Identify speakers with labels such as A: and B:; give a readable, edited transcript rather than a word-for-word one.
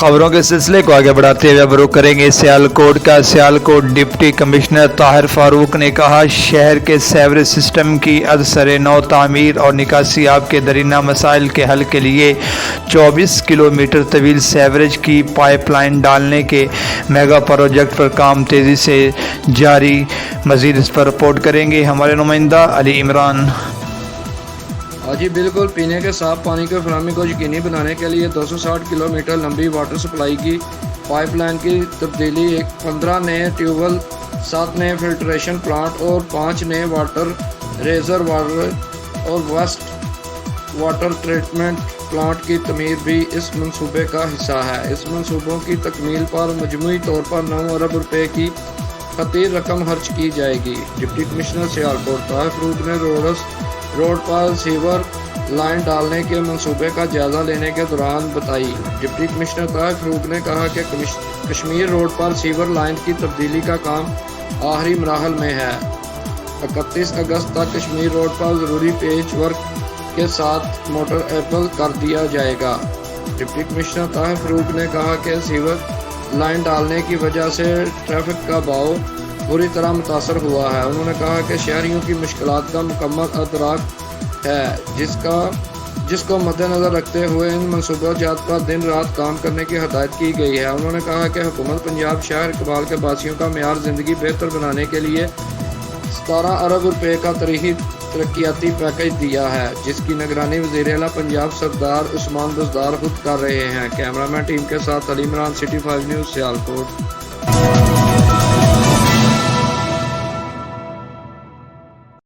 A: खबरों के सिलसिले को आगे बढ़ाते हुए अब रुख करेंगे सियालकोट का। सियालकोट डिप्टी कमिश्नर ताहिर फारूक ने कहा, शहर के सीवरेज सिस्टम की अदसर नौ तामीर और निकासी आब के दरीना मसाइल के हल के लिए 24 किलोमीटर तवील सीवरेज की पाइपलाइन डालने के मेगा प्रोजेक्ट पर काम तेज़ी से जारी। मज़ीद इस पर रिपोर्ट करेंगे हमारे नुमाइंदा अली इमरान।
B: जी बिल्कुल, पीने के साफ पानी की फराहमी को यकीनी बनाने के लिए 260 किलोमीटर लंबी वाटर सप्लाई की पाइपलाइन की तब्दीली, 15 नए ट्यूबवेल, 7 नए फिल्ट्रेशन प्लांट और 5 नए वाटर रिजर्वायर और वेस्ट वाटर ट्रीटमेंट प्लांट की तमीर भी इस मंसूबे का हिस्सा है। इस मंसूबों की तकमील पर मजमूई तौर पर 9 अरब रुपए की खतीर रकम खर्च की जाएगी। डिप्टी कमिश्नर सियालकोट ताहिर फारूक ने रोड पर सीवर लाइन डालने के मंसूबे का जायज़ा लेने के दौरान बताई। डिप्टी कमिश्नर ताहिर फारूक ने कहा कि कश्मीर रोड पर सीवर लाइन की तब्दीली का काम आखिरी मराहल में है। 31 अगस्त तक कश्मीर रोड पर ज़रूरी पेच वर्क के साथ मोटर एपल कर दिया जाएगा। डिप्टी कमिश्नर ताहिर फारूक ने कहा कि सीवर लाइन डालने की वजह से ट्रैफिक का बहाव बुरी तरह मुतासर हुआ है। उन्होंने कहा कि शहरियों की मुश्किलात का मुकम्मल अदराक है, जिसको मद्देनज़र रखते हुए इन मनसूबाजात पर दिन रात काम करने की हदायत की गई है। उन्होंने कहा कि हुकूमत पंजाब शहर इकबाल के बासियों का मेयार ज़िंदगी बेहतर बनाने के लिए 17 अरब रुपए का तरक्याती पैकेज दिया है, जिसकी निगरानी वज़ीर आला पंजाब सरदार उस्मान बुज़दार खुद कर रहे हैं। कैमरामैन टीम के साथ अली इमरान, सिटी 5 न्यूज़, सियालकोट।